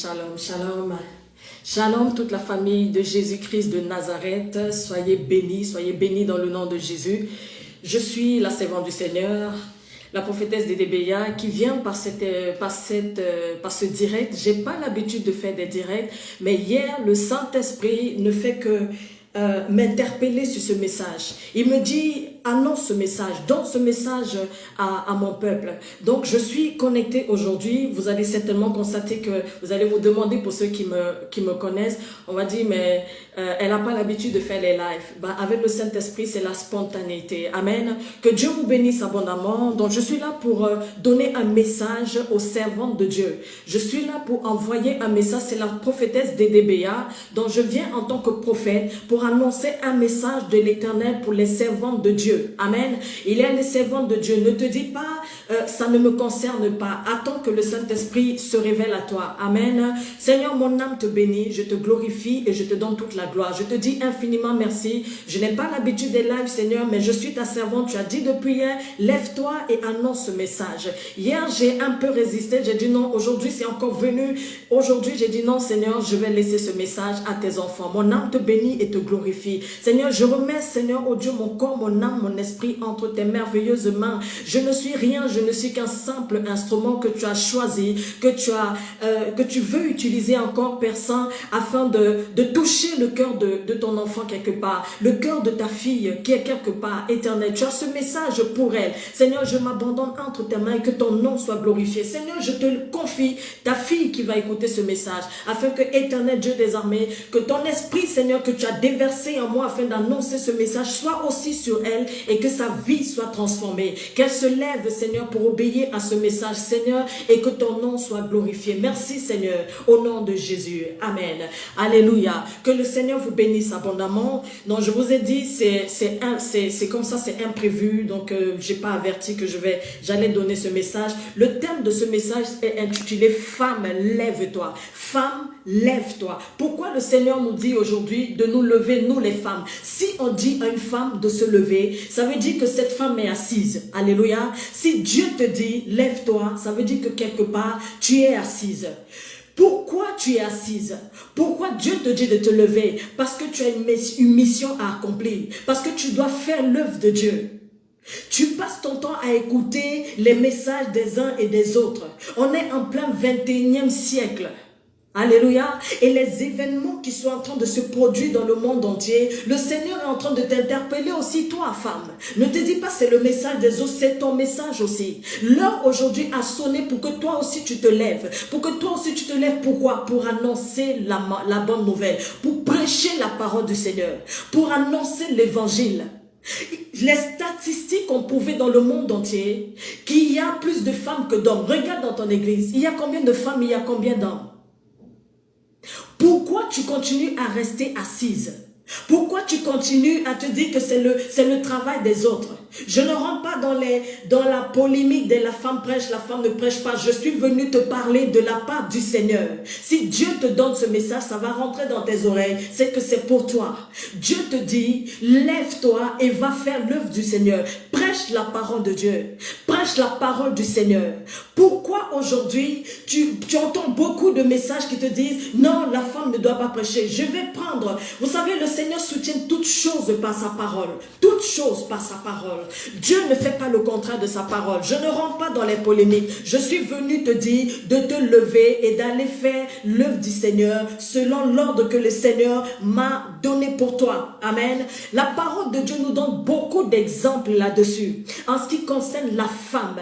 Shalom, shalom. Shalom toute la famille de Jésus-Christ de Nazareth. Soyez bénis dans le nom de Jésus. Je suis la servante du Seigneur, la prophétesse Dédébeya qui vient par ce direct. J'ai pas l'habitude de faire des directs, mais hier le Saint-Esprit ne fait que m'interpeller sur ce message. Il me dit, annonce ce message, donne ce message à mon peuple. Donc je suis connectée aujourd'hui. Vous allez certainement constater que vous allez vous demander, pour ceux qui me connaissent, on va dire mais elle n'a pas l'habitude de faire les lives. Avec le Saint-Esprit, c'est la spontanéité. Amen. Que Dieu vous bénisse abondamment. Donc je suis là pour donner un message aux servantes de Dieu. Je suis là pour envoyer un message. C'est la prophétesse Dédébeya. Donc je viens en tant que prophète pour annoncer un message de l'Éternel pour les servantes de Dieu. Amen. Il y a les servantes de Dieu. Ne te dis pas, ça ne me concerne pas. Attends que le Saint-Esprit se révèle à toi. Amen. Seigneur, mon âme te bénit, je te glorifie et je te donne toute la gloire. Je te dis infiniment merci. Je n'ai pas l'habitude des lives, Seigneur, mais je suis ta servante. Tu as dit depuis hier, lève-toi et annonce ce message. Hier, j'ai un peu résisté. J'ai dit non, aujourd'hui, c'est encore venu. Aujourd'hui, j'ai dit non, Seigneur, je vais laisser ce message à tes enfants. Mon âme te bénit et te glorifie. Seigneur, je remets, Seigneur, oh Dieu, mon corps, mon âme, mon esprit entre tes merveilleuses mains. Je ne suis rien, je ne suis qu'un simple instrument que tu as choisi, que tu veux utiliser encore, Père Saint, afin de toucher le cœur de ton enfant quelque part, le cœur de ta fille qui est quelque part, Éternel. Tu as ce message pour elle. Seigneur, je m'abandonne entre tes mains et que ton nom soit glorifié. Seigneur, je te confie ta fille qui va écouter ce message, afin que, Éternel Dieu des armées, que ton esprit, Seigneur, que tu as déversé en moi afin d'annoncer ce message, soit aussi sur elle et que sa vie soit transformée. Qu'elle se lève, Seigneur, pour obéir à ce message, Seigneur, et que ton nom soit glorifié. Merci, Seigneur, au nom de Jésus. Amen. Alléluia. Que le Seigneur vous bénisse abondamment. Donc, je vous ai dit, c'est comme ça, c'est imprévu. Donc, j'ai pas averti que j'allais donner ce message. Le thème de ce message est intitulé Femme, lève-toi. Femme, lève-toi. Pourquoi le Seigneur nous dit aujourd'hui de nous lever, nous les femmes? Si on dit à une femme de se lever, ça veut dire que cette femme est assise. Alléluia. Si Dieu te dit lève-toi, ça veut dire que quelque part tu es assise. Pourquoi tu es assise? Pourquoi Dieu te dit de te lever? Parce que tu as une mission à accomplir. Parce que tu dois faire l'œuvre de Dieu. Tu passes ton temps à écouter les messages des uns et des autres. On est en plein 21e siècle. Alléluia. Et les événements qui sont en train de se produire dans le monde entier, le Seigneur est en train de t'interpeller aussi, toi, femme. Ne te dis pas c'est le message des autres, c'est ton message aussi. L'heure aujourd'hui a sonné pour que toi aussi tu te lèves. Pour que toi aussi tu te lèves. Pourquoi? Pour annoncer la bonne nouvelle. Pour prêcher la parole du Seigneur. Pour annoncer l'évangile. Les statistiques ont prouvé dans le monde entier qu'il y a plus de femmes que d'hommes. Regarde dans ton église. Il y a combien de femmes, il y a combien d'hommes? Pourquoi tu continues à rester assise? Pourquoi tu continues à te dire que c'est le travail des autres? Je ne rentre pas dans la polémique de la femme prêche, la femme ne prêche pas. Je suis venu te parler de la part du Seigneur. Si Dieu te donne ce message, ça va rentrer dans tes oreilles. C'est que c'est pour toi. Dieu te dit, lève-toi et va faire l'œuvre du Seigneur. Prêche la parole de Dieu. Prêche la parole du Seigneur. Pourquoi aujourd'hui, tu entends beaucoup de messages qui te disent, non, la femme ne doit pas prêcher. Je vais prendre, vous savez, le Seigneur soutient toutes choses par sa parole. Toutes choses par sa parole. Dieu ne fait pas le contraire de sa parole. Je ne rentre pas dans les polémiques. Je suis venu te dire de te lever et d'aller faire l'œuvre du Seigneur selon l'ordre que le Seigneur m'a donné pour toi. Amen. La parole de Dieu nous donne beaucoup d'exemples là-dessus. En ce qui concerne la femme,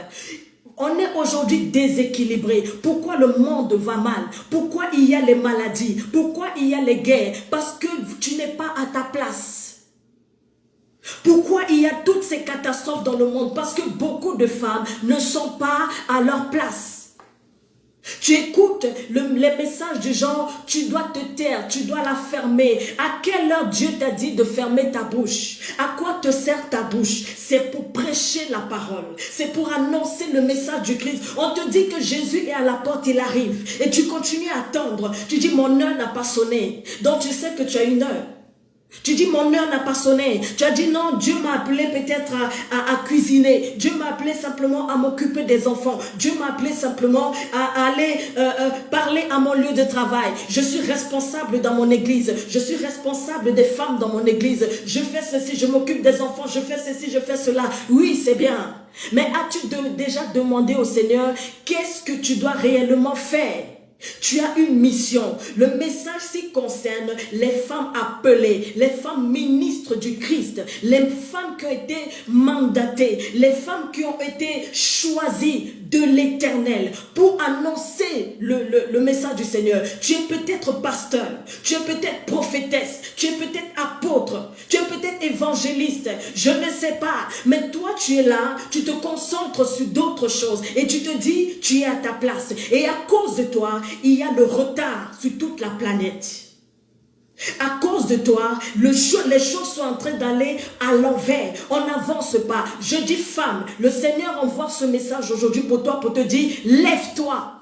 on est aujourd'hui déséquilibré. Pourquoi le monde va mal? Pourquoi il y a les maladies? Pourquoi il y a les guerres? Parce que tu n'es pas à ta place. Pourquoi il y a toutes ces catastrophes dans le monde? Parce que beaucoup de femmes ne sont pas à leur place. Tu écoutes les messages du genre, tu dois te taire, tu dois la fermer. À quelle heure Dieu t'a dit de fermer ta bouche? À quoi te sert ta bouche? C'est pour prêcher la parole. C'est pour annoncer le message du Christ. On te dit que Jésus est à la porte, il arrive. Et tu continues à attendre. Tu dis, mon heure n'a pas sonné. Donc tu sais que tu as une heure. Tu dis, mon heure n'a pas sonné. Tu as dit, non, Dieu m'a appelé peut-être à cuisiner. Dieu m'a appelé simplement à m'occuper des enfants. Dieu m'a appelé simplement à aller parler à mon lieu de travail. Je suis responsable dans mon église. Je suis responsable des femmes dans mon église. Je fais ceci, je m'occupe des enfants. Je fais ceci, je fais cela. Oui, c'est bien. Mais as-tu déjà demandé au Seigneur, qu'est-ce que tu dois réellement faire? Tu as une mission. Le message-ci concerne les femmes appelées, les femmes ministres du Christ, les femmes qui ont été mandatées, les femmes qui ont été choisies de l'Éternel pour annoncer le message du Seigneur. Tu es peut-être pasteur, tu es peut-être prophétesse, tu es peut-être apôtre, tu es peut-être évangéliste, je ne sais pas. Mais toi, tu es là, tu te concentres sur d'autres choses et tu te dis, tu es à ta place. Et à cause de toi, il y a le retard sur toute la planète. À cause de toi, les choses sont en train d'aller à l'envers. On n'avance pas. Je dis femme, le Seigneur envoie ce message aujourd'hui pour toi, pour te dire, lève-toi.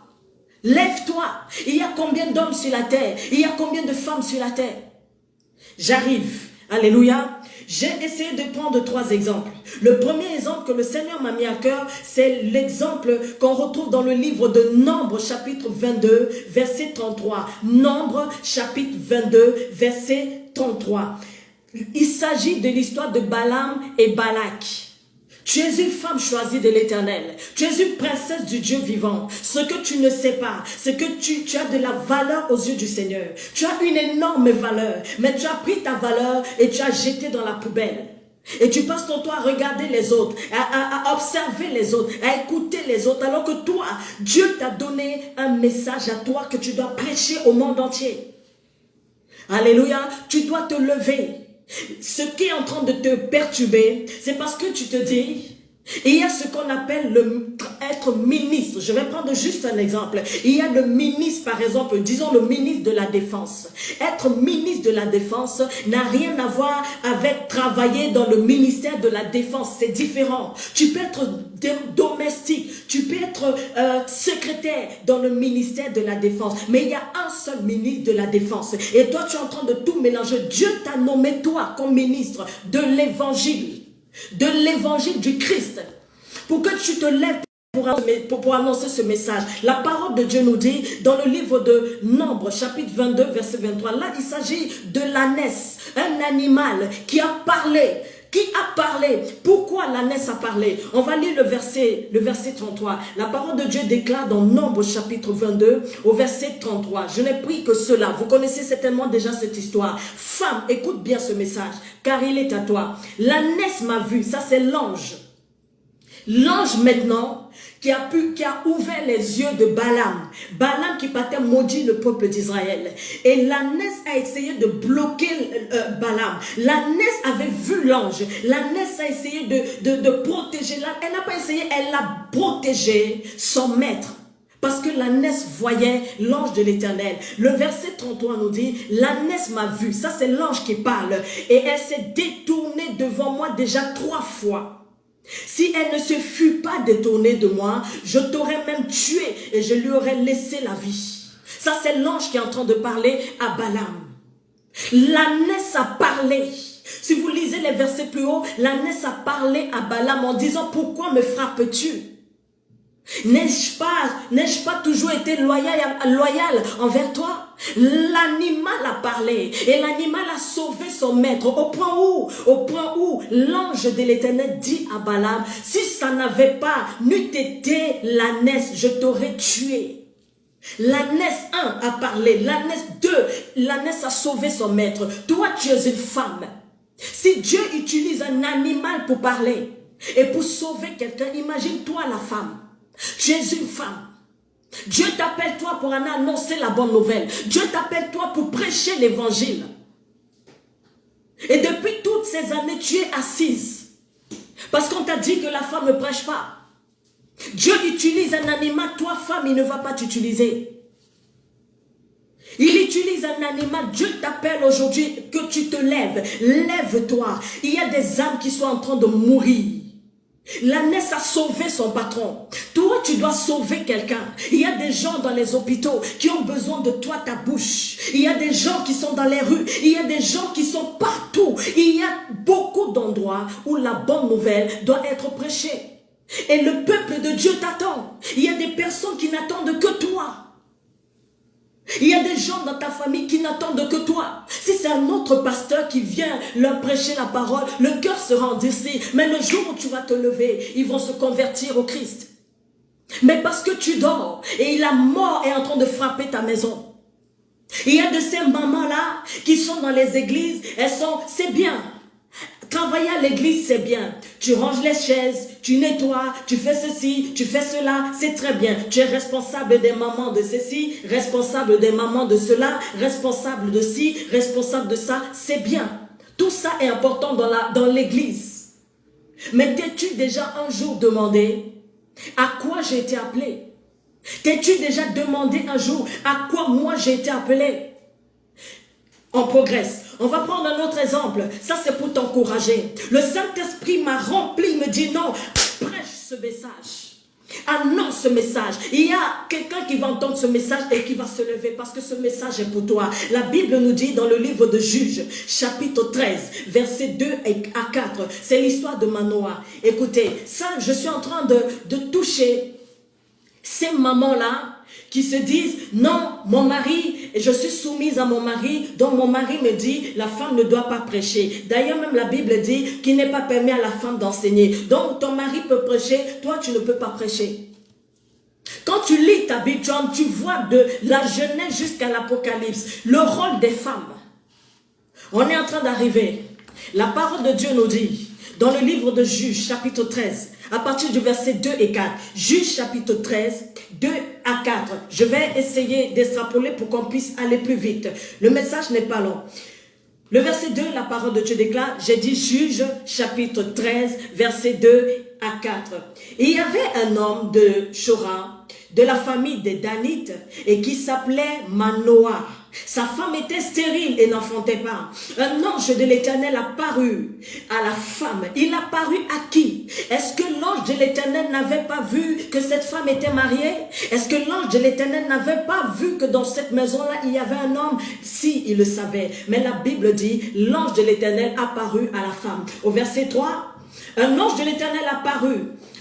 Lève-toi. Il y a combien d'hommes sur la terre? Il y a combien de femmes sur la terre? J'arrive. Alléluia. J'ai essayé de prendre 3 exemples. Le premier exemple que le Seigneur m'a mis à cœur, c'est l'exemple qu'on retrouve dans le livre de Nombre, chapitre 22, verset 33. Nombre, chapitre 22, verset 33. Il s'agit de l'histoire de Balaam et Balak. Tu es une femme choisie de l'Éternel. Tu es une princesse du Dieu vivant. Ce que tu ne sais pas, c'est que tu as de la valeur aux yeux du Seigneur. Tu as une énorme valeur, mais tu as pris ta valeur et tu as jeté dans la poubelle. Et tu passes ton temps à regarder les autres, à observer les autres, à écouter les autres, alors que toi, Dieu t'a donné un message à toi que tu dois prêcher au monde entier. Alléluia, tu dois te lever. Ce qui est en train de te perturber, c'est parce que tu te dis, il y a ce qu'on appelle être ministre. Je vais prendre juste un exemple. Il y a le ministre, par exemple, disons le ministre de la Défense. Être ministre de la Défense n'a rien à voir avec travailler dans le ministère de la Défense. C'est différent. Tu peux être domestique, tu peux être secrétaire dans le ministère de la Défense. Mais il y a un seul ministre de la Défense. Et toi, tu es en train de tout mélanger. Dieu t'a nommé toi comme ministre de l'évangile du Christ, pour que tu te lèves pour annoncer ce message. La parole de Dieu nous dit dans le livre de Nombre, chapitre 22, verset 23, là il s'agit de l'ânesse, un animal qui a parlé. Qui a parlé? Pourquoi l'ânesse a parlé? On va lire le verset 33. La parole de Dieu déclare dans Nombre chapitre 22 au verset 33. Je n'ai pris que cela. Vous connaissez certainement déjà cette histoire. Femme, écoute bien ce message, car il est à toi. L'ânesse m'a vu. Ça c'est l'ange. L'ange maintenant qui a ouvert les yeux de Balaam. Balaam qui partait maudit le peuple d'Israël. Et l'ânesse a essayé de bloquer Balaam. L'ânesse avait vu l'ange. L'ânesse a essayé de protéger. Elle n'a pas essayé, elle a protégé son maître. Parce que l'ânesse voyait l'ange de l'Éternel. Le verset 33 nous dit, l'ânesse m'a vu. Ça c'est l'ange qui parle. Et elle s'est détournée devant moi déjà 3 fois. Si elle ne se fût pas détournée de moi, je t'aurais même tué et je lui aurais laissé la vie. Ça, c'est l'ange qui est en train de parler à Balaam. L'ânesse a parlé. Si vous lisez les versets plus haut, l'ânesse a parlé à Balaam en disant, pourquoi me frappes-tu? N'ai-je pas toujours été loyal envers toi? L'animal a parlé et l'animal a sauvé son maître au point où l'ange de l'Éternel dit à Balaam, si ça n'avait pas n'eût été l'ânesse, je t'aurais tué. L'ânesse 1 a parlé, l'ânesse 2, l'ânesse a sauvé son maître. Toi, tu es une femme. Si Dieu utilise un animal pour parler et pour sauver quelqu'un, imagine-toi la femme. Tu es une femme. Dieu t'appelle toi pour annoncer la bonne nouvelle. Dieu t'appelle toi pour prêcher l'évangile. Et depuis toutes ces années, tu es assise. Parce qu'on t'a dit que la femme ne prêche pas. Dieu utilise un animal, toi femme, il ne va pas t'utiliser. Il utilise un animal. Dieu t'appelle aujourd'hui que tu te lèves. Lève-toi. Il y a des âmes qui sont en train de mourir. L'ânesse a sauvé son patron. Toi, tu dois sauver quelqu'un. Il y a des gens dans les hôpitaux qui ont besoin de toi, ta bouche. Il y a des gens qui sont dans les rues. Il y a des gens qui sont partout. Il y a beaucoup d'endroits où la bonne nouvelle doit être prêchée. Et le peuple de Dieu t'attend. Il y a des personnes qui n'attendent que toi. Il y a des gens dans ta famille qui n'attendent que toi. Si c'est un autre pasteur qui vient leur prêcher la parole, le cœur sera endurci. Mais le jour où tu vas te lever, ils vont se convertir au Christ. Mais parce que tu dors et la mort est en train de frapper ta maison. Il y a de ces mamans-là qui sont dans les églises, c'est bien. Travailler à l'église, c'est bien. Tu ranges les chaises, tu nettoies, tu fais ceci, tu fais cela, c'est très bien. Tu es responsable des mamans de ceci, responsable des mamans de cela, responsable de ci, responsable de ça, c'est bien. Tout ça est important dans l'église. Mais t'es-tu déjà un jour demandé à quoi j'ai été appelé? T'es-tu déjà demandé un jour à quoi moi j'ai été appelé? On progresse. On va prendre un autre exemple. Ça, c'est pour t'encourager. Le Saint-Esprit m'a rempli, il me dit non, prêche ce message. Annonce ce message. Il y a quelqu'un qui va entendre ce message et qui va se lever parce que ce message est pour toi. La Bible nous dit dans le livre de Juges, chapitre 13, versets 2 à 4. C'est l'histoire de Manoah. Écoutez, ça, je suis en train de toucher ces mamans-là qui se disent, non, mon mari, je suis soumise à mon mari, donc mon mari me dit, la femme ne doit pas prêcher. D'ailleurs, même la Bible dit qu'il n'est pas permis à la femme d'enseigner. Donc, ton mari peut prêcher, toi, tu ne peux pas prêcher. Quand tu lis ta Bible, tu vois de la Genèse jusqu'à l'Apocalypse, le rôle des femmes. On est en train d'arriver. La parole de Dieu nous dit, dans le livre de Juges, chapitre 13, à partir du verset 2 et 4. Juges chapitre 13, 2 à 4. Je vais essayer d'extrapoler pour qu'on puisse aller plus vite. Le message n'est pas long. Le verset 2, la parole de Dieu déclare, j'ai dit Juges chapitre 13, verset 2 à 4. Et il y avait un homme de Chora, de la famille des Danites, et qui s'appelait Manoah. Sa femme était stérile et n'enfantait pas. Un ange de l'Éternel a paru à la femme. Il a paru à qui? Est-ce que l'ange de l'Éternel n'avait pas vu que cette femme était mariée? Est-ce que l'ange de l'Éternel n'avait pas vu que dans cette maison-là, il y avait un homme? Si, il le savait. Mais la Bible dit, l'ange de l'Éternel a paru à la femme. Au verset 3, un ange de l'Éternel a paru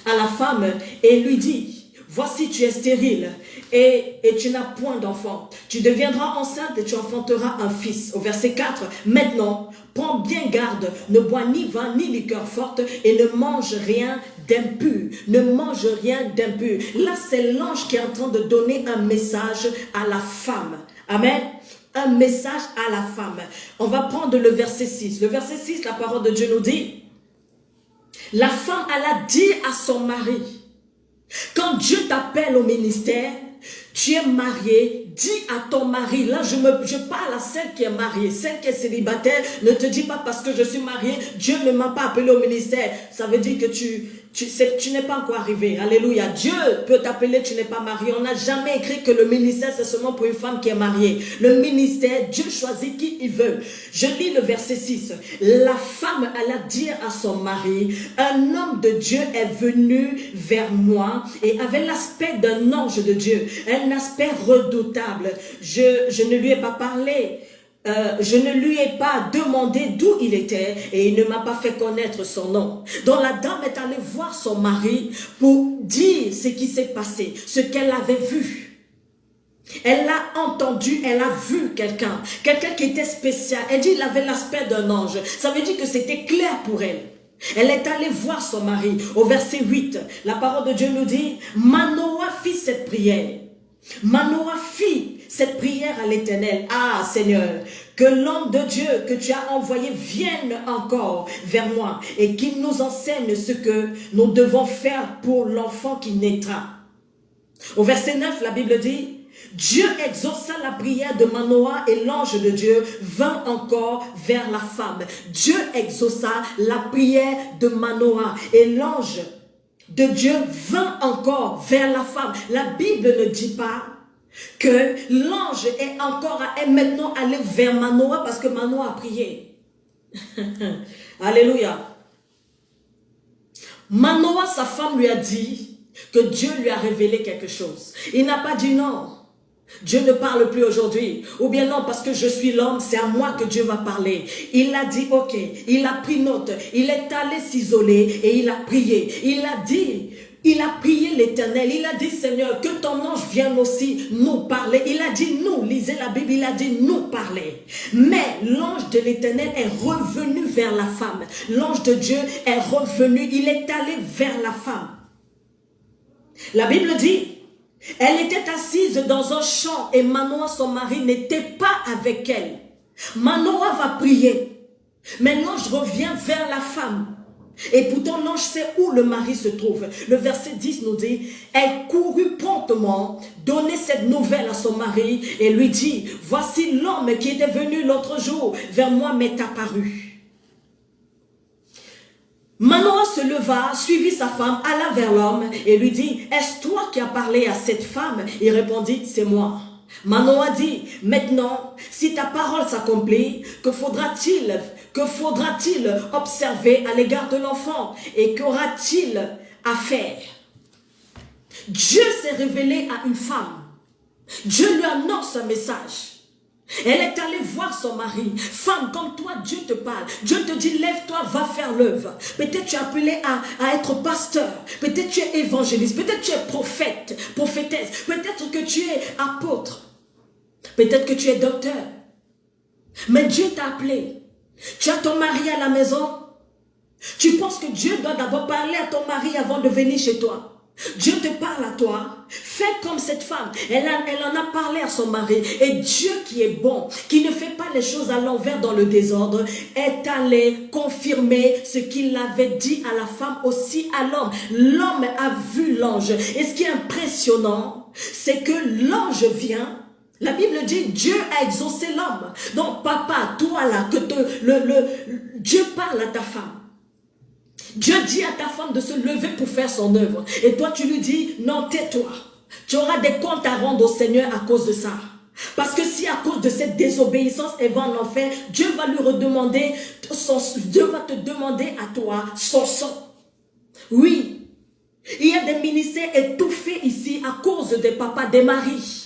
à la femme et lui dit, voici, tu es stérile et tu n'as point d'enfant. Tu deviendras enceinte et tu enfanteras un fils. Au verset 4, maintenant, prends bien garde, ne bois ni vin ni liqueur forte et ne mange rien d'impur. Ne mange rien d'impur. Là, c'est l'ange qui est en train de donner un message à la femme. Amen. Un message à la femme. On va prendre le verset 6. Le verset 6, la parole de Dieu nous dit, la femme alla dire à son mari, quand Dieu t'appelle au ministère, tu es marié, dis à ton mari, là je parle à celle qui est mariée, celle qui est célibataire, ne te dis pas parce que je suis mariée, Dieu ne m'a pas appelé au ministère, ça veut dire que tu n'es pas encore arrivé, alléluia, Dieu peut t'appeler, tu n'es pas marié, on n'a jamais écrit que le ministère c'est seulement pour une femme qui est mariée, le ministère, Dieu choisit qui il veut. Je lis le verset 6, la femme alla dire à son mari, un homme de Dieu est venu vers moi et avait l'aspect d'un ange de Dieu, un aspect redoutable, je ne lui ai pas parlé, je ne lui ai pas demandé d'où il était et il ne m'a pas fait connaître son nom. Donc la dame est allée voir son mari pour dire ce qui s'est passé, ce qu'elle avait vu. Elle l'a entendu, elle a vu quelqu'un qui était spécial. Elle dit qu'il avait l'aspect d'un ange. Ça veut dire que c'était clair pour elle. Elle est allée voir son mari. Au verset 8, la parole de Dieu nous dit, Manoah fit cette prière. Manoah fit cette prière à l'Éternel. Ah Seigneur, que l'homme de Dieu que tu as envoyé vienne encore vers moi et qu'il nous enseigne ce que nous devons faire pour l'enfant qui naîtra. Au verset 9, la Bible dit, Dieu exauça la prière de Manoah et l'ange de Dieu vint encore vers la femme. Dieu exauça la prière de Manoah et l'ange de Dieu vint encore vers la femme. La Bible ne dit pas que l'ange est maintenant allé vers Manoah parce que Manoah a prié. Alléluia. Manoah, sa femme, lui a dit que Dieu lui a révélé quelque chose. Il n'a pas dit non. Dieu ne parle plus aujourd'hui. Ou bien non, parce que je suis l'homme, c'est à moi que Dieu va parler. Il a dit, ok, il a pris note, il est allé s'isoler et il a prié. Il a prié l'Éternel, il a dit, Seigneur, que ton ange vienne aussi nous parler. Il a dit, nous, lisez la Bible, il a dit, nous parler. Mais l'ange de l'Éternel est revenu vers la femme. L'ange de Dieu est revenu, il est allé vers la femme. La Bible dit, elle était assise dans un champ et Manoah, son mari, n'était pas avec elle. Manoah va prier, mais l'ange revient vers la femme. Et pourtant, l'ange sait où le mari se trouve. Le verset 10 nous dit, elle courut promptement, donner cette nouvelle à son mari et lui dit, voici l'homme qui était venu l'autre jour vers moi m'est apparu. Manoah se leva, suivit sa femme, alla vers l'homme et lui dit, est-ce toi qui as parlé à cette femme? Il répondit, c'est moi. Manoah dit, maintenant, si ta parole s'accomplit, que faudra-t-il observer à l'égard de l'enfant et qu'aura-t-il à faire? Dieu s'est révélé à une femme. Dieu lui annonce un message. Elle est allée voir son mari. Femme, comme toi, Dieu te parle. Dieu te dit, lève-toi, va faire l'œuvre. Peut-être tu es appelé à être pasteur. Peut-être tu es évangéliste. Peut-être tu es prophète, prophétesse. Peut-être que tu es apôtre. Peut-être que tu es docteur. Mais Dieu t'a appelé. Tu as ton mari à la maison. Tu penses que Dieu doit d'abord parler à ton mari avant de venir chez toi. Dieu te parle à toi. Fais comme cette femme. Elle en a parlé à son mari. Et Dieu qui est bon, qui ne fait pas les choses à l'envers dans le désordre, est allé confirmer ce qu'il avait dit à la femme, aussi à l'homme. L'homme a vu l'ange. Et ce qui est impressionnant, c'est que l'ange vient. La Bible dit, Dieu a exaucé l'homme. Donc papa, toi là, Dieu parle à ta femme. Dieu dit à ta femme de se lever pour faire son œuvre. Et toi, tu lui dis, non, tais-toi. Tu auras des comptes à rendre au Seigneur à cause de ça. Parce que si à cause de cette désobéissance, elle va en enfer, Dieu va lui redemander, Dieu va te demander à toi son sang. Oui, il y a des ministères étouffés ici à cause des papas, des maris.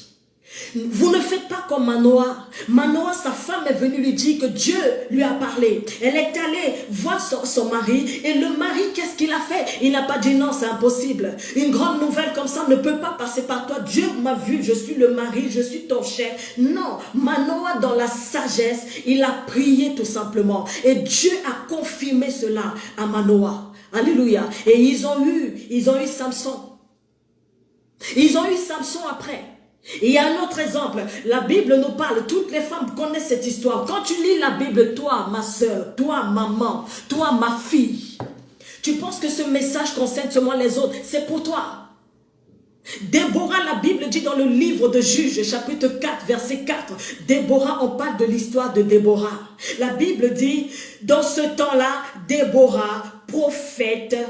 Vous ne faites pas comme Manoah. Manoah, sa femme est venue lui dire que Dieu lui a parlé. Elle est allée voir son mari. Et le mari, qu'est-ce qu'il a fait? Il n'a pas dit non, c'est impossible. Une grande nouvelle comme ça ne peut pas passer par toi. Dieu m'a vu, je suis le mari, je suis ton chef. Non, Manoah, dans la sagesse, il a prié tout simplement. Et Dieu a confirmé cela à Manoah. Alléluia. Et ils ont eu Samson. Ils ont eu Samson après. Il y a un autre exemple, la Bible nous parle, toutes les femmes connaissent cette histoire. Quand tu lis la Bible, toi ma soeur, toi maman, toi ma fille, tu penses que ce message concerne seulement les autres, c'est pour toi. Déborah, la Bible dit dans le livre de Juges, chapitre 4, verset 4, Déborah, on parle de l'histoire de Déborah. La Bible dit, dans ce temps-là, Déborah, prophétesse,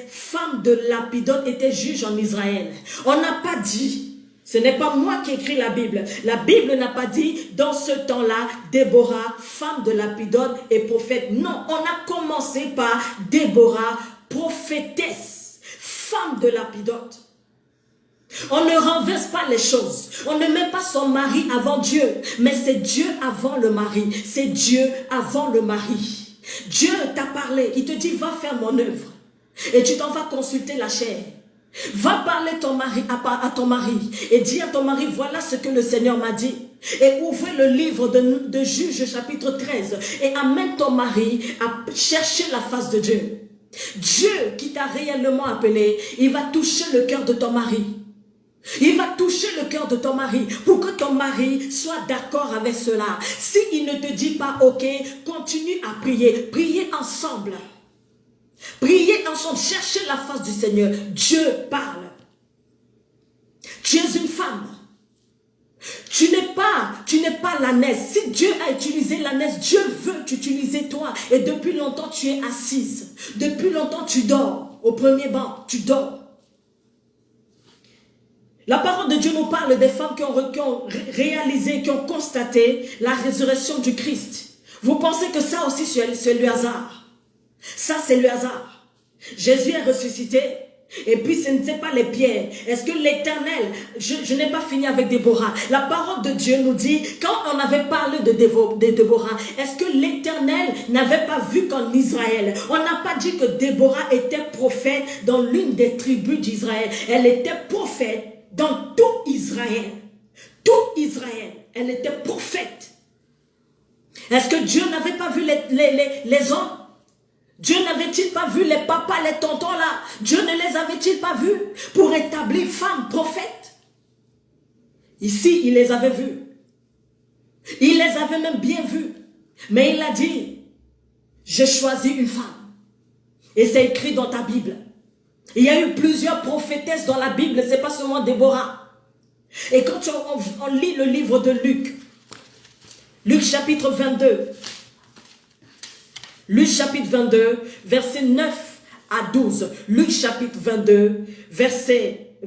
femme de Lapidote, était juge en Israël. On n'a pas dit, ce n'est pas moi qui écris la Bible. La Bible n'a pas dit, dans ce temps-là, Déborah, femme de Lapidote et prophète. Non, on a commencé par Déborah, prophétesse, femme de Lapidote. On ne renverse pas les choses. On ne met pas son mari avant Dieu. Mais c'est Dieu avant le mari. C'est Dieu avant le mari. Dieu t'a parlé. Il te dit, va faire mon œuvre. Et tu t'en vas consulter la chair. Va parler à ton mari et dis à ton mari, voilà ce que le Seigneur m'a dit. Et ouvrez le livre de Juges chapitre 13 et amène ton mari à chercher la face de Dieu. Dieu qui t'a réellement appelé, il va toucher le cœur de ton mari. Il va toucher le cœur de ton mari pour que ton mari soit d'accord avec cela. S'il ne te dit pas ok, continue à prier. Priez ensemble. Priez ensemble, cherchez la face du Seigneur. Dieu parle. Tu es une femme. Tu n'es pas l'ânesse. Si Dieu a utilisé l'ânesse, Dieu veut t'utiliser toi. Et depuis longtemps, tu es assise. Depuis longtemps, tu dors. Au premier banc, tu dors. La parole de Dieu nous parle des femmes qui ont réalisé, qui ont constaté la résurrection du Christ. Vous pensez que ça aussi, c'est le hasard? Ça, c'est le hasard. Jésus est ressuscité. Et puis ce n'était pas les pierres. Est-ce que l'Éternel, je n'ai pas fini avec Déborah. La parole de Dieu nous dit, quand on avait parlé de Déborah, est-ce que l'Éternel n'avait pas vu qu'en Israël, on n'a pas dit que Déborah était prophète dans l'une des tribus d'Israël. Elle était prophète dans tout Israël. Tout Israël, elle était prophète. Est-ce que Dieu n'avait pas vu les hommes? Dieu n'avait-il pas vu les papas, les tontons là? Dieu ne les avait-il pas vus pour établir femmes prophètes? Ici, il les avait vus. Il les avait même bien vus. Mais il a dit, j'ai choisi une femme. Et c'est écrit dans ta Bible. Il y a eu plusieurs prophétesses dans la Bible, c'est pas seulement Déborah. Et quand on lit le livre de Luc, Luc chapitre 22, Luc chapitre 22, versets 9 à 12. Luc chapitre 22,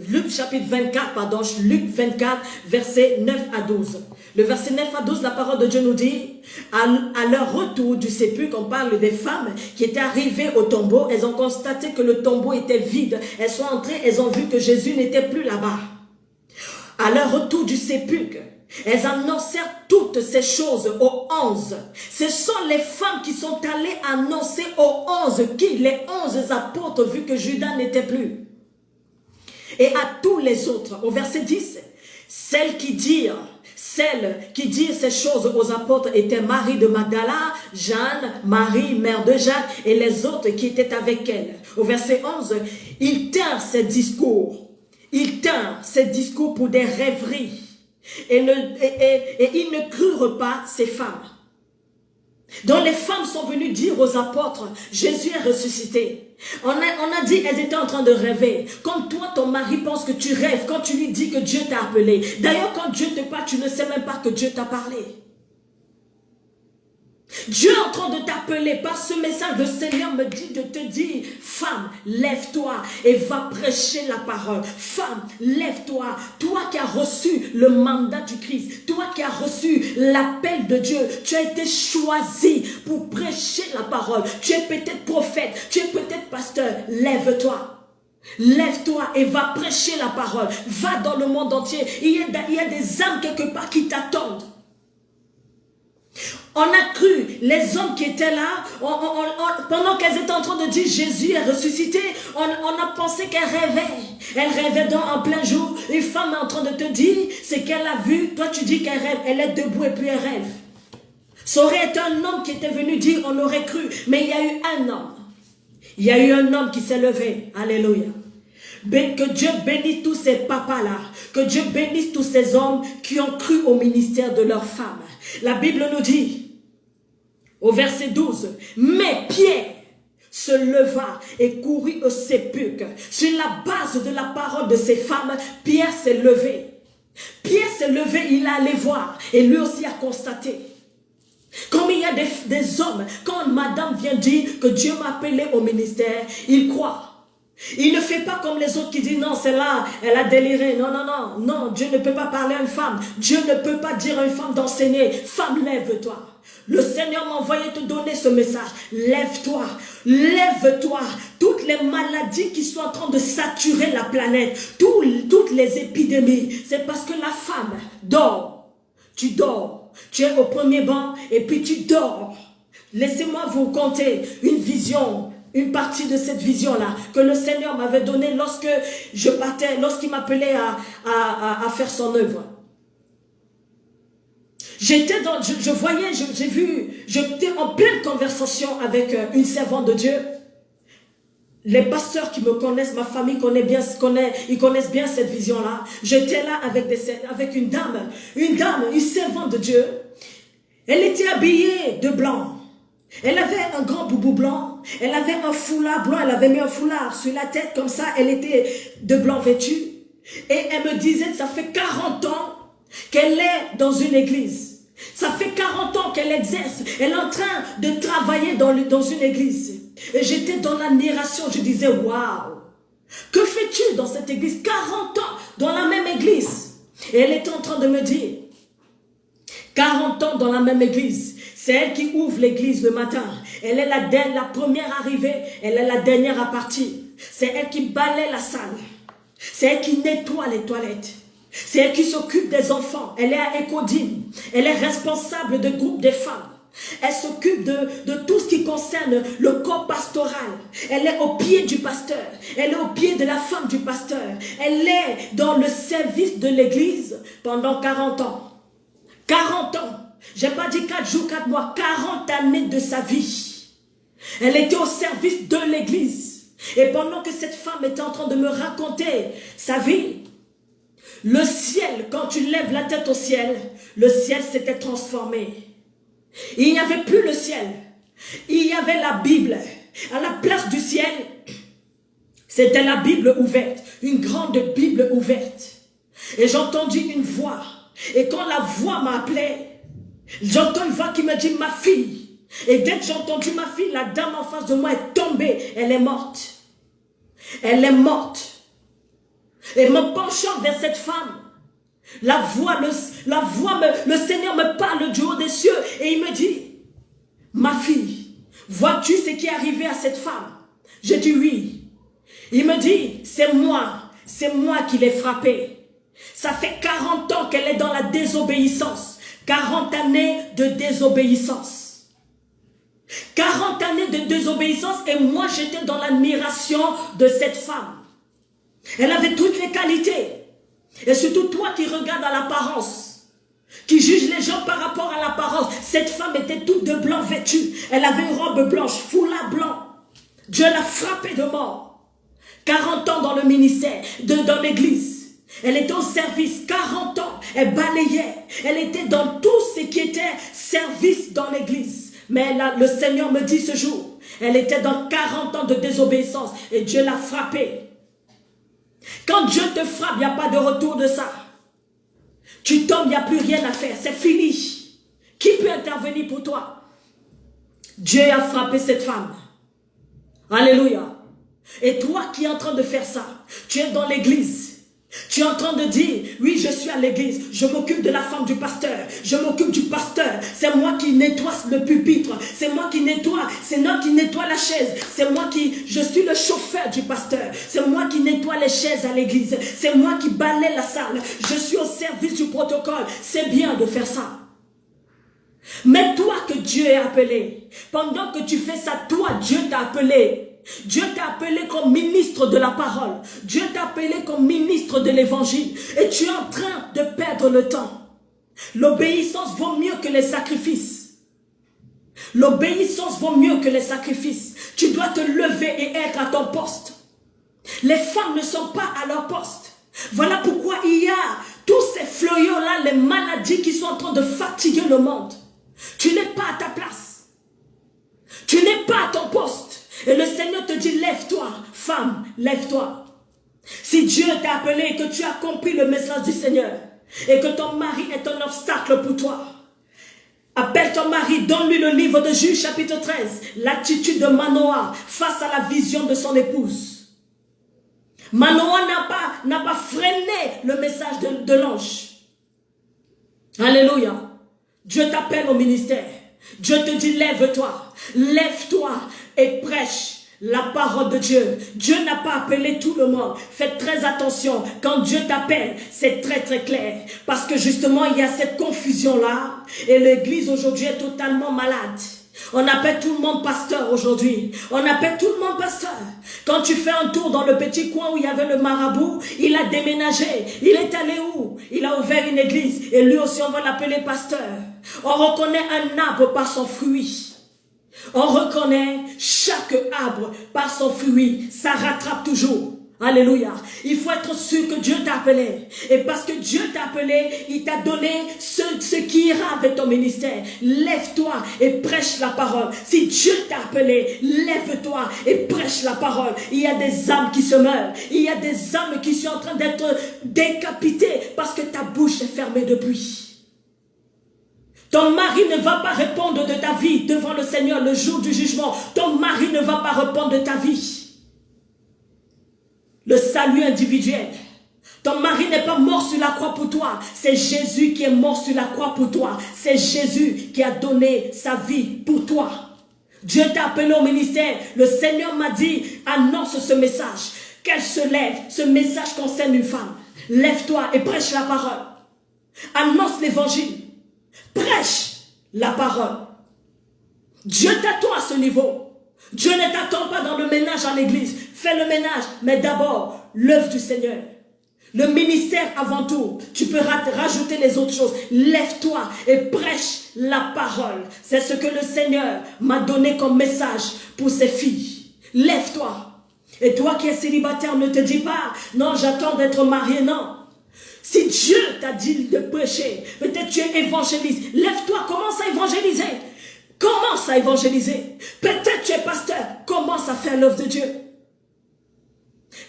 Luc chapitre 24, pardon, Luc 24, versets 9 à 12. Le verset 9 à 12, la parole de Dieu nous dit, à leur retour du sépulcre, on parle des femmes qui étaient arrivées au tombeau, elles ont constaté que le tombeau était vide. Elles sont entrées, elles ont vu que Jésus n'était plus là-bas. À leur retour du sépulcre, elles annoncèrent toutes ces choses aux 11. Ce sont les femmes qui sont allées annoncer aux 11, les 11 apôtres, vu que Judas n'était plus. Et à tous les autres, au verset 10, celles qui dirent ces choses aux apôtres étaient Marie de Magdala, Jeanne, Marie, mère de Jacques, et les autres qui étaient avec elle. Au verset 11, ils tinrent ces discours. Ils tinrent ces discours pour des rêveries. Et ils ne crurent pas ces femmes. Donc les femmes sont venues dire aux apôtres, Jésus est ressuscité. On a dit, elles étaient en train de rêver. Comme toi, ton mari pense que tu rêves quand tu lui dis que Dieu t'a appelé. D'ailleurs, quand Dieu te parle, tu ne sais même pas que Dieu t'a parlé. Dieu est en train de t'appeler par ce message. Le Seigneur me dit de te dire, femme, lève-toi et va prêcher la parole. Femme, lève-toi. Toi qui as reçu le mandat du Christ, toi qui as reçu l'appel de Dieu, tu as été choisi pour prêcher la parole. Tu es peut-être prophète, tu es peut-être pasteur. Lève-toi. Lève-toi et va prêcher la parole. Va dans le monde entier. Il y a des âmes quelque part qui t'attendent. On a cru, les hommes qui étaient là, pendant qu'elles étaient en train de dire Jésus est ressuscité, on a pensé qu'elles rêvaient. Elles rêvaient en plein jour. Une femme est en train de te dire ce qu'elle a vu. Toi tu dis qu'elle rêve, elle est debout et puis elle rêve. Ça aurait été un homme qui était venu dire, on aurait cru. Mais il y a eu un homme. Il y a eu un homme qui s'est levé. Alléluia. Que Dieu bénisse tous ces papas-là. Que Dieu bénisse tous ces hommes qui ont cru au ministère de leurs femmes. La Bible nous dit, au verset 12, mais Pierre se leva et courut au sépulcre. Sur la base de la parole de ces femmes, Pierre s'est levé. Pierre s'est levé, il est allé voir et lui aussi a constaté. Comme il y a des hommes, quand madame vient dire que Dieu m'a appelé au ministère, il croit. Il ne fait pas comme les autres qui disent non, celle-là, elle a déliré. Non, non, non, non, Dieu ne peut pas parler à une femme. Dieu ne peut pas dire à une femme d'enseigner. Femme, lève-toi. Le Seigneur m'a envoyé te donner ce message. Lève-toi, lève-toi. Toutes les maladies qui sont en train de saturer la planète, toutes les épidémies, c'est parce que la femme dort. Tu dors. Tu es au premier banc et puis tu dors. Laissez-moi vous conter une vision. Une partie de cette vision-là que le Seigneur m'avait donnée lorsque je partais, lorsqu'il m'appelait à faire son œuvre. J'étais en pleine conversation avec une servante de Dieu. Les pasteurs qui me connaissent, ma famille ils connaissent bien cette vision-là. J'étais là avec une dame, une servante de Dieu. Elle était habillée de blanc. Elle avait un grand boubou blanc, elle avait un foulard blanc, elle avait mis un foulard sur la tête, comme ça, elle était de blanc vêtue. Et elle me disait, ça fait 40 ans qu'elle est dans une église. Ça fait 40 ans qu'elle exerce. Elle est en train de travailler dans une église. Et j'étais dans l'admiration, je disais, waouh, que fais-tu dans cette église? 40 ans dans la même église. Et elle était en train de me dire, 40 ans dans la même église. C'est elle qui ouvre l'église le matin. Elle est la première arrivée. Elle est la dernière à partir. C'est elle qui balaie la salle. C'est elle qui nettoie les toilettes. C'est elle qui s'occupe des enfants. Elle est à Écodine. Elle est responsable de groupe des femmes. Elle s'occupe de tout ce qui concerne le corps pastoral. Elle est au pied du pasteur. Elle est au pied de la femme du pasteur. Elle est dans le service de l'église pendant 40 ans. 40 ans. J'ai pas dit 4 jours, 4 mois. 40 années de sa vie. Elle était au service de l'église. Et pendant que cette femme était en train de me raconter sa vie, le ciel, quand tu lèves la tête au ciel, le ciel s'était transformé. Il n'y avait plus le ciel. Il y avait la Bible. À la place du ciel, c'était la Bible ouverte. Une grande Bible ouverte. Et j'ai entendu une voix. Et quand la voix m'a appelé, j'entends une voix qui me dit « ma fille ». Et dès que j'ai entendu ma fille, la dame en face de moi est tombée. Elle est morte. Elle est morte. Et me penchant vers cette femme, le Seigneur me parle du haut des cieux et il me dit, ma fille, vois-tu ce qui est arrivé à cette femme? J'ai dit oui. Il me dit, c'est moi qui l'ai frappée. Ça fait 40 ans qu'elle est dans la désobéissance. 40 années de désobéissance. 40 années de désobéissance et moi j'étais dans l'admiration de cette femme. Elle avait toutes les qualités. Et surtout toi qui regardes à l'apparence, qui juge les gens par rapport à l'apparence. Cette femme était toute de blanc vêtue. Elle avait une robe blanche, foulard blanc. Dieu l'a frappée de mort. 40 ans dans le ministère, dans l'église. Elle était au service, 40 ans. Elle balayait. Elle était dans tout ce qui était service dans l'église. Mais là, le Seigneur me dit ce jour, elle était dans 40 ans de désobéissance et Dieu l'a frappée. Quand Dieu te frappe, il n'y a pas de retour de ça. Tu tombes, il n'y a plus rien à faire. C'est fini. Qui peut intervenir pour toi? Dieu a frappé cette femme. Alléluia. Et toi qui es en train de faire ça, tu es dans l'église. Tu es en train de dire, oui, je suis à l'église, je m'occupe de la femme du pasteur, je m'occupe du pasteur, c'est moi qui nettoie le pupitre, c'est moi qui nettoie la chaise, je suis le chauffeur du pasteur, c'est moi qui nettoie les chaises à l'église, c'est moi qui balaie la salle, je suis au service du protocole. C'est bien de faire ça. Mais toi que Dieu a appelé, pendant que tu fais ça, toi, Dieu t'a appelé. Dieu t'a appelé comme ministre de la parole. Dieu t'a appelé comme ministre de l'évangile. Et tu es en train de perdre le temps. L'obéissance vaut mieux que les sacrifices. L'obéissance vaut mieux que les sacrifices. Tu dois te lever et être à ton poste. Les femmes ne sont pas à leur poste. Voilà pourquoi il y a tous ces fléaux-là, les maladies qui sont en train de fatiguer le monde. Tu n'es pas à ta place. Tu n'es pas à ton poste. Et le Seigneur te dit, lève-toi, femme, lève-toi. Si Dieu t'a appelé et que tu as compris le message du Seigneur, et que ton mari est un obstacle pour toi, appelle ton mari, donne-lui le livre de Juge chapitre 13, l'attitude de Manoah face à la vision de son épouse. Manoah n'a pas freiné le message de l'ange. Alléluia. Dieu t'appelle au ministère. Dieu te dit, lève-toi, lève-toi et prêche la parole de Dieu. Dieu n'a pas appelé tout le monde. Faites très attention. Quand Dieu t'appelle, c'est très très clair. Parce que justement, il y a cette confusion-là. Et l'église aujourd'hui est totalement malade. On appelle tout le monde pasteur aujourd'hui. On appelle tout le monde pasteur. Quand tu fais un tour dans le petit coin où il y avait le marabout, il a déménagé. Il est allé où? Il a ouvert une église. Et lui aussi, on va l'appeler pasteur. On reconnaît un arbre par son fruit. On reconnaît chaque arbre par son fruit. Ça rattrape toujours. Alléluia. Il faut être sûr que Dieu t'a appelé. Et parce que Dieu t'a appelé, il t'a donné ce qui ira avec ton ministère. Lève-toi et prêche la parole. Si Dieu t'a appelé, lève-toi et prêche la parole. Il y a des âmes qui se meurent. Il y a des âmes qui sont en train d'être décapitées parce que ta bouche est fermée depuis. Ton mari ne va pas répondre de ta vie devant le Seigneur le jour du jugement. Ton mari ne va pas répondre de ta vie. Le salut individuel. Ton mari n'est pas mort sur la croix pour toi. C'est Jésus qui est mort sur la croix pour toi. C'est Jésus qui a donné sa vie pour toi. Dieu t'a appelé au ministère. Le Seigneur m'a dit, annonce ce message. Qu'elle se lève. Ce message concerne une femme. Lève-toi et prêche la parole. Annonce l'évangile. Prêche la parole. Dieu t'attend à ce niveau. Dieu ne t'attend pas dans le ménage à l'église. Fais le ménage, mais d'abord, l'œuvre du Seigneur. Le ministère avant tout. Tu peux rajouter les autres choses. Lève-toi et prêche la parole. C'est ce que le Seigneur m'a donné comme message pour ses filles. Lève-toi. Et toi qui es célibataire, ne te dis pas, non, j'attends d'être marié, non. Si Dieu t'a dit de prêcher, peut-être tu es évangéliste. Lève-toi, commence à évangéliser. Commence à évangéliser. Peut-être tu es pasteur. Commence à faire l'œuvre de Dieu.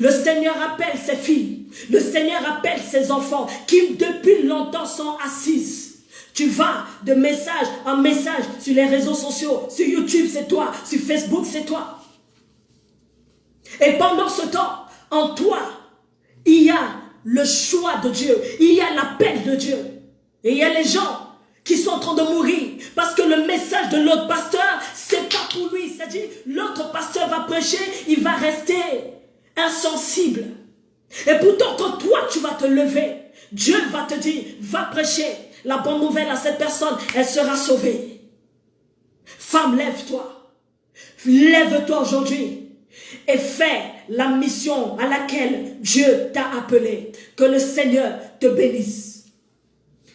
Le Seigneur appelle ses filles. Le Seigneur appelle ses enfants qui depuis longtemps sont assises. Tu vas de message en message sur les réseaux sociaux. Sur YouTube, c'est toi. Sur Facebook, c'est toi. Et pendant ce temps, en toi, il y a le choix de Dieu. Il y a l'appel de Dieu. Et il y a les gens qui sont en train de mourir parce que le message de l'autre pasteur, c'est pas pour lui. C'est-à-dire, l'autre pasteur va prêcher, il va rester insensible. Et pourtant, quand toi, tu vas te lever, Dieu va te dire, va prêcher la bonne nouvelle à cette personne, elle sera sauvée. Femme, lève-toi. Lève-toi aujourd'hui et fais la mission à laquelle Dieu t'a appelé. Que le Seigneur te bénisse.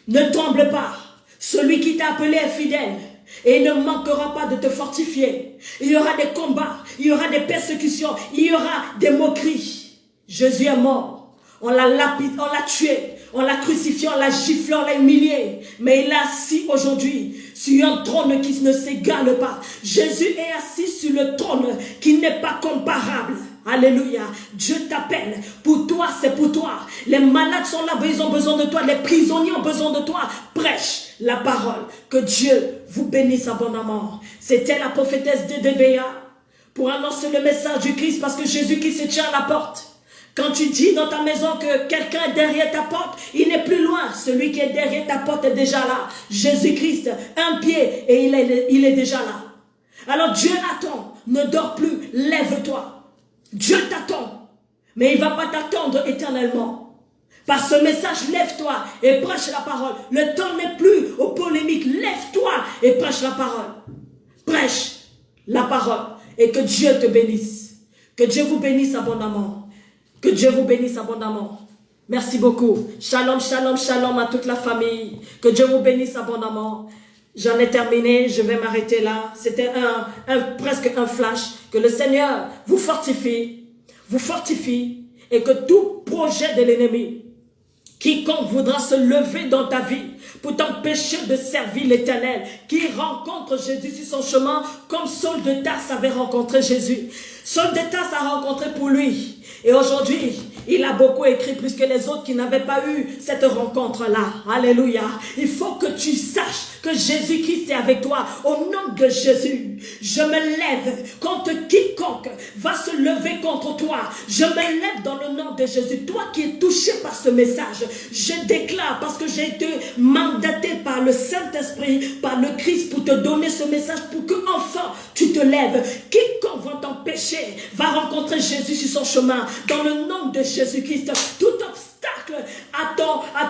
Ne tremble pas. Celui qui t'a appelé est fidèle. Et il ne manquera pas de te fortifier. Il y aura des combats, il y aura des persécutions, il y aura des moqueries. Jésus est mort. On l'a lapidé, on l'a tué, on l'a crucifié, on l'a giflé, on l'a humilié. Mais il est assis aujourd'hui sur un trône qui ne s'égale pas. Jésus est assis sur le trône qui n'est pas comparable. Alléluia. Dieu t'appelle. Pour toi, c'est pour toi. Les malades sont là, ils ont besoin de toi. Les prisonniers ont besoin de toi. Prêche la parole. Que Dieu vous bénisse abondamment. C'était la prophétesse Dédébéa pour annoncer le message du Christ parce que Jésus-Christ se tient à la porte. Quand tu dis dans ta maison que quelqu'un est derrière ta porte, il n'est plus loin. Celui qui est derrière ta porte est déjà là. Jésus-Christ, un pied et il est déjà là. Alors Dieu attend. Ne dors plus. Lève-toi. Dieu t'attend, mais il ne va pas t'attendre éternellement. Par ce message, lève-toi et prêche la parole. Le temps n'est plus aux polémiques. Lève-toi et prêche la parole. Prêche la parole et que Dieu te bénisse. Que Dieu vous bénisse abondamment. Que Dieu vous bénisse abondamment. Merci beaucoup. Shalom, shalom, shalom à toute la famille. Que Dieu vous bénisse abondamment. J'en ai terminé, je vais m'arrêter là. C'était presque un flash. Que le Seigneur vous fortifie et que tout projet de l'ennemi, quiconque voudra se lever dans ta vie pour t'empêcher de servir l'Éternel, qui rencontre Jésus sur son chemin comme Saul de Tarse avait rencontré Jésus. Saul de Tarse a rencontré pour lui. Et aujourd'hui, il a beaucoup écrit plus que les autres qui n'avaient pas eu cette rencontre-là. Alléluia. Il faut que tu saches que Jésus-Christ est avec toi. Au nom de Jésus, je me lève contre quiconque va se lever contre toi. Je me lève dans le nom de Jésus. Toi qui es touché par ce message, je déclare parce que j'ai été mandaté par le Saint-Esprit, par le Christ pour te donner ce message pour que enfin tu te lèves. Quiconque va t'empêcher va rencontrer Jésus sur son chemin. Dans le nom de Jésus-Christ, tout obstacle à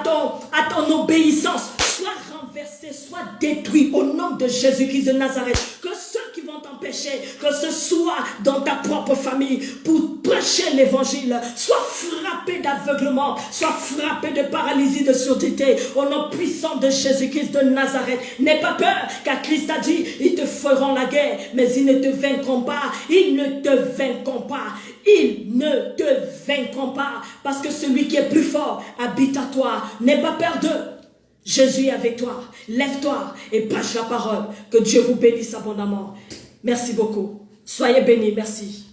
ton obéissance soit renversé, soit détruit au nom de Jésus-Christ de Nazareth. Que ceux qui vont t'empêcher, que ce soit dans ta propre famille, pour prêcher l'évangile, soient frappés d'aveuglement, soient frappés de paralysie, de surdité, au nom puissant de Jésus-Christ de Nazareth. N'aie pas peur, car Christ a dit, ils te feront la guerre, mais ils ne te vaincront pas, ils ne te vaincront pas, ils ne te vaincront pas, parce que celui qui est plus fort habite à toi. N'aie pas peur d'eux. Jésus est avec toi. Lève-toi et prêche la parole. Que Dieu vous bénisse abondamment. Merci beaucoup. Soyez bénis. Merci.